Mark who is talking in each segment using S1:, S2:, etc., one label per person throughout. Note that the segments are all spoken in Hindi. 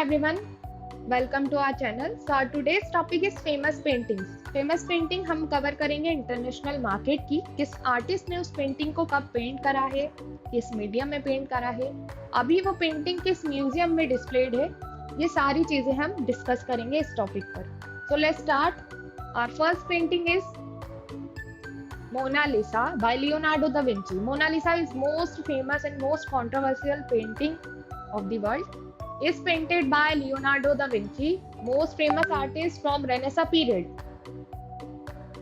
S1: everyone, welcome to our channel. So our today's topic is famous paintings. Famous painting हम कवर करेंगे इंटरनेशनल मार्केट की, किस आर्टिस्ट ने उस पेंटिंग को कब पेंट करा है, किस मीडियम में पेंट करा है, अभी वो पेंटिंग किस म्यूजियम में डिस्प्लेड है, ये सारी चीजें हम डिस्कस करेंगे इस टॉपिक पर. So let's start. Our first painting is Mona Lisa by Leonardo da Vinci. Mona Lisa is most famous and most controversial painting of the world. Is painted by Leonardo da Vinci, most famous artist from Renaissance period.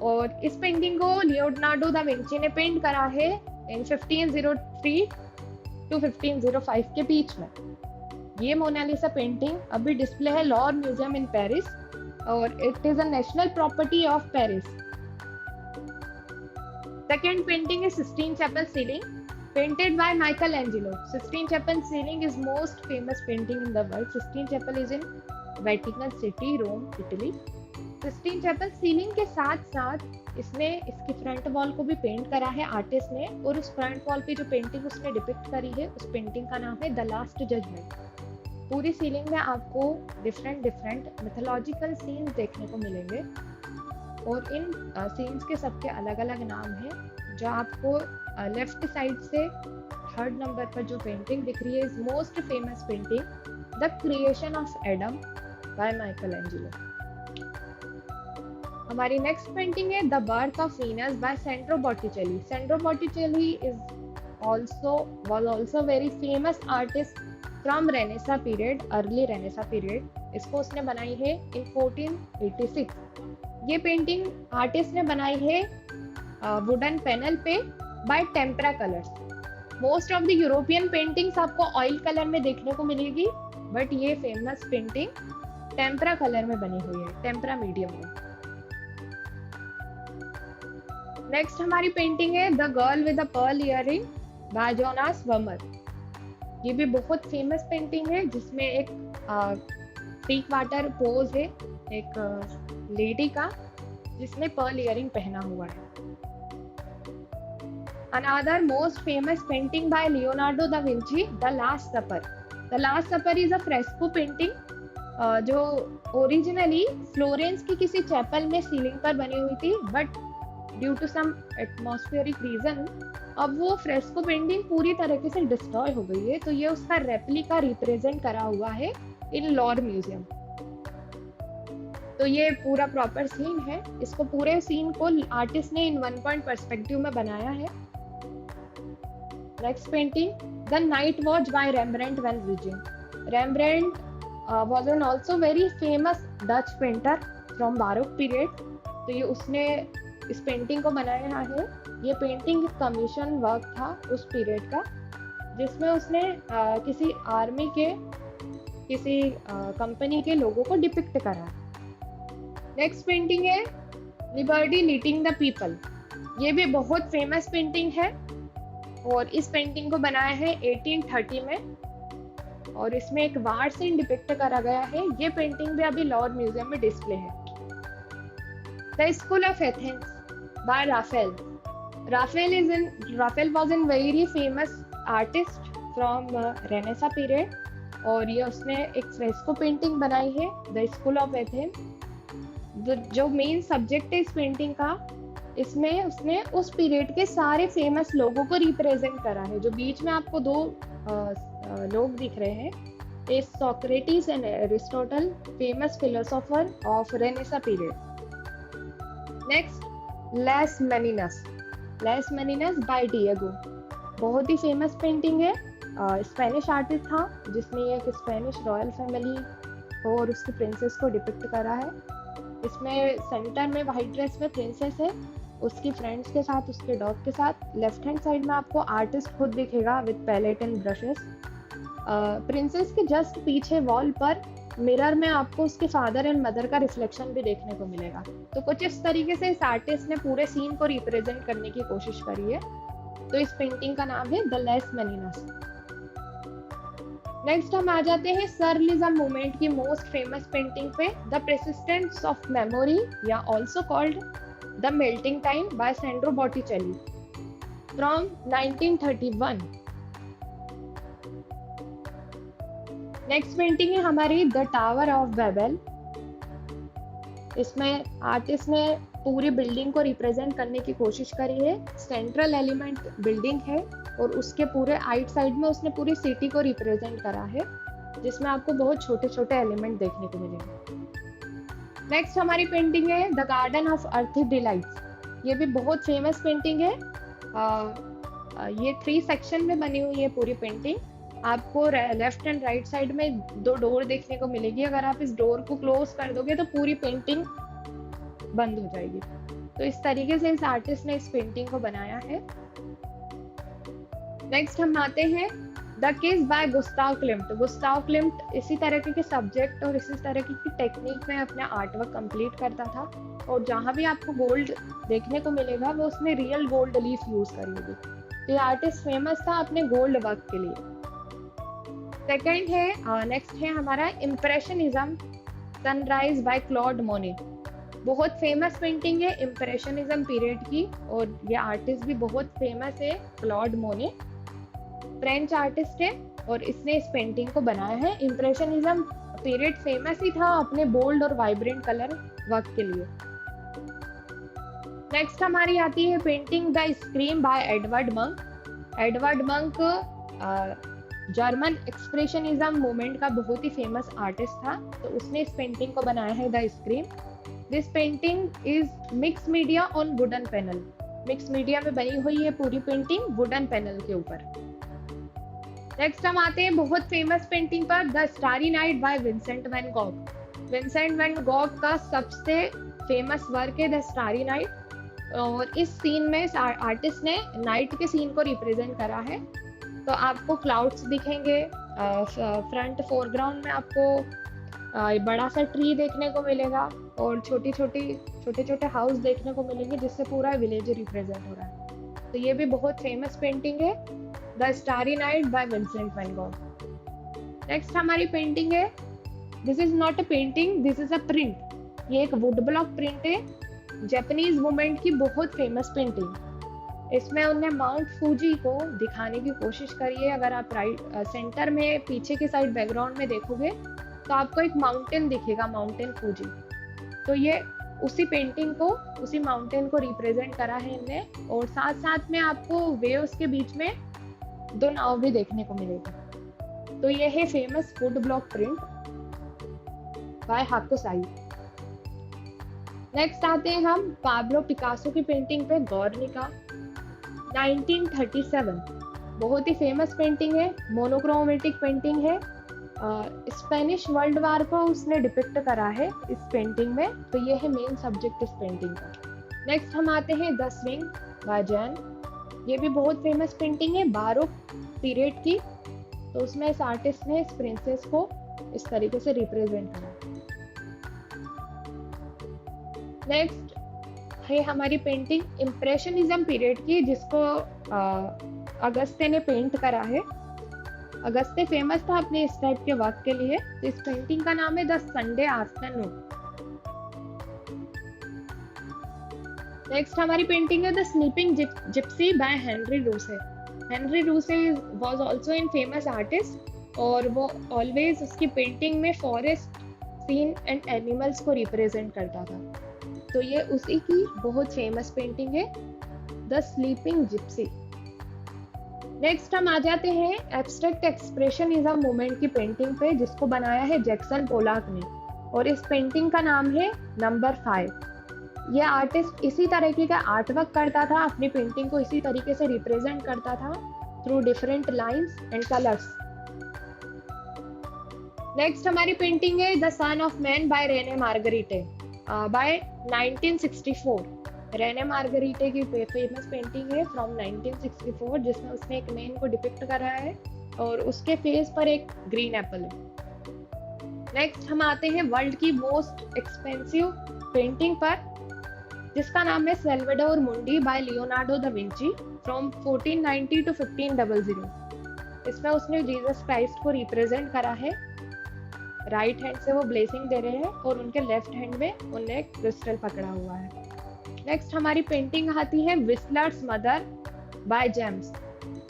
S1: और इस पेंटिंग को लियोनार्डो दा विंची ने पेंट करा है इन 1503 टू 1505 के बीच में. ये मोनालिसा पेंटिंग अभी डिस्प्ले है लॉर म्यूजियम इन पेरिस और it is a national property of Paris. Second painting is Sistine Chapel ceiling painted by Michelangelo. Sistine Chapel ceiling is most famous painting in the world. Sistine Chapel is in Vatican City, Rome, Italy. Sistine Chapel ceiling के साथ साथ इसने इसकी फ्रंट वॉल को भी पेंट करा है आर्टिस्ट ने, और उस फ्रंट वॉल पे जो पेंटिंग उसने डिपिक्ट करी है उस पेंटिंग का नाम है द लास्ट जजमेंट. पूरी सीलिंग में आपको डिफरेंट मिथोलॉजिकल सीन्स देखने को मिलेंगे और इन सीन्स के सबके अलग अलग नाम हैं. जो आपको लेफ्ट साइड से थर्ड नंबर पर जो पेंटिंग दिख रही है is most famous painting the creation of Adam by Michelangelo. हमारी नेक्स्ट पेंटिंग है the birth of Venus by Sandro Botticelli. Sandro Botticelli was also very famous artist from Renaissance period, early Renaissance period. इसको उसने बनाई है इन 1486. ये पेंटिंग आर्टिस्ट ने बनाई है वुडन पैनल पे by tempera colours. Most of the European paintings आपको ऑयल कलर में देखने को मिलेगी, बट ये फेमस पेंटिंग टेम्परा कलर में बनी हुई है, टेम्परा मीडियम में. नेक्स्ट हमारी पेंटिंग है the girl with the pearl earring by Jonas Vermeer. ये भी बहुत फेमस पेंटिंग है जिसमें एक पीक वाटर पोज है एक लेडी का जिसने पर्ल इयररिंग पहना हुआ है. Another most famous painting by Leonardo da Vinci, The Last Supper. The Last Supper is a fresco painting जो ओरिजिनली फ्लोरेंस की किसी चैपल में सीलिंग पर बनी हुई थी, but due to some atmospheric reason अब वो फ्रेस्को पेंटिंग पूरी तरीके से डिस्ट्रॉय हो गई है. तो ये उसका रेप्लिका रिप्रेजेंट करा हुआ है इन लॉर म्यूजियम. तो ये पूरा प्रॉपर सीन है. इसको पूरे सीन को आर्टिस्ट ने इन 1 पॉइंट पर्सपेक्टिव में बनाया है. Next painting, The Night Watch by Rembrandt van Rijn. Rembrandt was an also very famous Dutch painter from Baroque period. तो ये उसने इस पेंटिंग को बनाया है. ये पेंटिंग कमीशन वर्क था उस पीरियड का जिसमें उसने किसी आर्मी के किसी कंपनी के लोगों को डिपिक्ट करा. नेक्स्ट पेंटिंग है लिबर्टी लीडिंग द पीपल. ये भी बहुत फेमस पेंटिंग है और इस पेंटिंग को बनाया है 1830 में और इसमें एक वार सीन डिपिक्ट करा गया है. ये पेंटिंग भी अभी लॉर म्यूजियम में डिस्प्ले है. The School of Athens by Raphael. Raphael was an very famous artist from Renaissance period और ये उसने एक फ्रेस्को पेंटिंग बनाई है द स्कूल ऑफ एथेंस. जो मेन सब्जेक्ट है इस पेंटिंग का, इसमें उसने उस पीरियड के सारे फेमस लोगों को रिप्रेजेंट करा है. जो बीच में आपको दो लोग दिख रहे हैं is Socrates and Aristotle, famous philosopher of Renaissance period. Next Las Meninas by Diego. बहुत ही फेमस पेंटिंग है. स्पेनिश आर्टिस्ट था जिसने एक स्पेनिश रॉयल फैमिली और उसकी प्रिंसेस को डिपिक्ट करा है. इसमें सेंटर में व्हाइट ड्रेस में प्रिंसेस है उसकी फ्रेंड्स के साथ, उसके डॉग के साथ. लेफ्ट हैंड साइड में आपको आर्टिस्ट खुद दिखेगा with palette and brushes. Princess के जस्ट पीछे वॉल पर मिरर में आपको उसके फादर एंड मदर का रिफ्लेक्शन भी देखने को मिलेगा. तो कुछ इस तरीके से इस आर्टिस्ट ने पूरे सीन को रिप्रेजेंट करने की कोशिश करी है. तो इस पेंटिंग का नाम है द लेस मेनिनस. नेक्स्ट हम आ जाते हैं सरलिज्म मूवमेंट की मोस्ट फेमस पेंटिंग पे, द परसिस्टेंस ऑफ मेमोरी या also called the melting time by Sandro Botticelli from 1931. Next painting है हमारी द टावर ऑफ बेबल। इसमें आर्टिस्ट ने पूरी बिल्डिंग को रिप्रेजेंट करने की कोशिश करी है। सेंट्रल एलिमेंट बिल्डिंग है और उसके पूरे आइट साइड में उसने पूरी सिटी को रिप्रेजेंट करा है, जिसमें आपको बहुत छोटे छोटे एलिमेंट देखने को मिलेंगे। नेक्स्ट हमारी पेंटिंग है the garden of earth delights. ये भी बहुत फेमस पेंटिंग है। ये 3 सेक्शन में बनी हुई है पूरी पेंटिंग। आपको लेफ्ट एंड राइट साइड में 2 डोर देखने को मिलेगी। अगर आप इस डोर को क्लोज कर दोगे तो पूरी पेंटिंग बंद हो जाएगी। तो इस तरीके से इस आर्टिस्ट ने इस पेंटिंग को बनाया है। नेक्स्ट हम आते हैं द किस बाय गुस्ताव क्लिम्ट। गुस्ताव क्लिम्ट इसी तरह के सब्जेक्ट और इसी तरह की टेक्निक में अपना आर्ट वर्क कंप्लीट करता था, और जहां भी आपको गोल्ड देखने को मिलेगा वो उसने रियल गोल्ड लीफ यूज करी होगी। तो ये आर्टिस्ट फेमस था अपने गोल्ड वर्क के लिए। सेकेंड है नेक्स्ट है हमारा इम्प्रेशनिज्म सनराइज बाय क्लॉड मोने। बहुत फेमस पेंटिंग है इम्प्रेशनिज्म पीरियड की, और ये आर्टिस्ट भी बहुत फेमस है। क्लॉड मोने फ्रेंच आर्टिस्ट है और इसने इस पेंटिंग को बनाया है। इम्प्रेशनिज्म पीरियड फेमस ही था अपने बोल्ड और वाइब्रेंट कलर वर्क के लिए। नेक्स्ट हमारी आती है painting the scream bye Edward monk. Edward monk German expressionism movement का बहुत ही फेमस आर्टिस्ट था, तो उसने इस पेंटिंग को बनाया है the scream. This painting is mix media on wooden panel. Mix media में बनी हुई है पूरी पेंटिंग वुडन पैनल के ऊपर। नेक्स्ट हम आते हैं बहुत फेमस पेंटिंग पर the Starry Night by Vincent van Gogh. Vincent van Gogh का सबसे फेमस वर्क है द स्टारी नाइट, और इस सीन में आर्टिस्ट ने नाइट के सीन को रिप्रेजेंट करा है। तो आपको क्लाउड्स दिखेंगे, फ्रंट फोरग्राउंड में आपको बड़ा सा ट्री देखने को मिलेगा और छोटे छोटे हाउस देखने को मिलेंगे, जिससे पूरा विलेज रिप्रेजेंट हो रहा है। तो ये भी बहुत फेमस पेंटिंग है the Starry Night by Vincent van Gogh. Next हमारी पेंटिंग है this is not a painting, this is a print. ये एक वुड ब्लॉक प्रिंट है, जापानीज मूवमेंट की बहुत फेमस पेंटिंग। इसमें उन्होंने माउंट फूजी को दिखाने की कोशिश करी है। अगर आप सेंटर में पीछे की साइड बैकग्राउंड में देखोगे तो आपको एक माउंटेन दिखेगा, माउंटेन फूजी। तो ये उसी पेंटिंग को, उसी माउंटेन को रिप्रेजेंट करा है इनने, और साथ साथ में आपको वेव्स के बीच में 2 नाव भी देखने को मिलेगी। तो ये है famous wood block print by Hokusai. Next आते हैं हम पाब्लो पिकासो की पेंटिंग पे, गॉर्निका 1937। बहुत ही फेमस पेंटिंग है, मोनोक्रोमेटिक पेंटिंग है। स्पेनिश वर्ल्ड वार को उसने डिपिक्ट करा है इस पेंटिंग में। तो ये है मेन सब्जेक्ट इस पेंटिंग का। नेक्स्ट हम आते हैं द स्विंग बाय जैन। ये भी बहुत फेमस पेंटिंग है बारोक पीरियड की। तो उसमें इस आर्टिस्ट ने इस प्रिंसेस को इस तरीके से रिप्रेजेंट करा। नेक्स्ट है हमारी पेंटिंग इम्प्रेशनिज्म पीरियड की, जिसको अगस्ते ने पेंट करा है। अगस्ते फेमस था अपने इस टाइप के वर्क के लिए। तो इस पेंटिंग का नाम है द संडे आफ्टरनून। नेक्स्ट हमारी पेंटिंग है the sleeping gypsy by Henri Rousseau. Henri Rousseau was also in famous artist, और वो ऑलवेज उसकी पेंटिंग में फॉरेस्ट सीन एंड एनिमल्स को रिप्रेजेंट करता था। तो ये उसी की बहुत फेमस पेंटिंग है द स्लीपिंग जिप्सी। नेक्स्ट हम आ जाते हैं एब्स्ट्रैक्ट एक्सप्रेशनिज्म मूवमेंट की पेंटिंग पे, जिसको बनाया है जैक्सन पोलाक ने, और इस पेंटिंग का नाम है नंबर 5। ये आर्टिस्ट इसी तरीके का आर्ट वर्क करता था, अपनी पेंटिंग को इसी तरीके से रिप्रेजेंट करता था through different lines and colours. Next हमारी पेंटिंग है the Son of Man by René Magritte by 1964। René Magritte की फेमस पेंटिंग है फ्रॉम 1964, जिसमें उसने एक मैन को डिपिक्ट करा है और उसके फेस पर एक ग्रीन एप्पल है। नेक्स्ट हम आते हैं वर्ल्ड की मोस्ट एक्सपेंसिव पेंटिंग पर, जिसका नाम है Salvator Mundi by Leonardo da Vinci from 1490 to 1500। इसमें उसने जीसस क्राइस्ट को रिप्रेजेंट करा है। राइट हैंड से वो ब्लेसिंग दे रहे हैं और उनके लेफ्ट हैंड में उन्हें एक क्रिस्टल पकड़ा हुआ है। नेक्स्ट हमारी पेंटिंग आती है विस्लर्स मदर बाय जेम्स।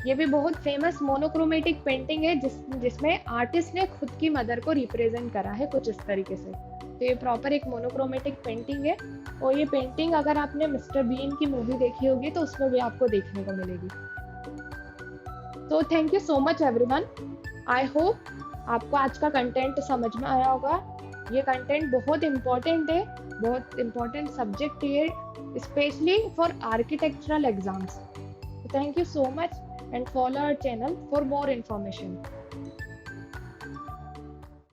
S1: ये भी बहुत फेमस मोनोक्रोमेटिक पेंटिंग है जिसमें आर्टिस्ट ने खुद की मदर को रिप्रेजेंट करा है कुछ इस तरीके से। तो ये प्रॉपर एक मोनोक्रोमेटिक पेंटिंग है, और ये पेंटिंग अगर आपने मिस्टर बीन की मूवी देखी होगी तो उसमें भी आपको देखने को मिलेगी। तो thank you so much everyone. I hope आपको आज का कंटेंट समझ में आया होगा। ये कंटेंट बहुत इम्पोर्टेंट है, बहुत इम्पोर्टेंट सब्जेक्ट है, specially for architectural exams. Thank you so much and follow our channel for more information.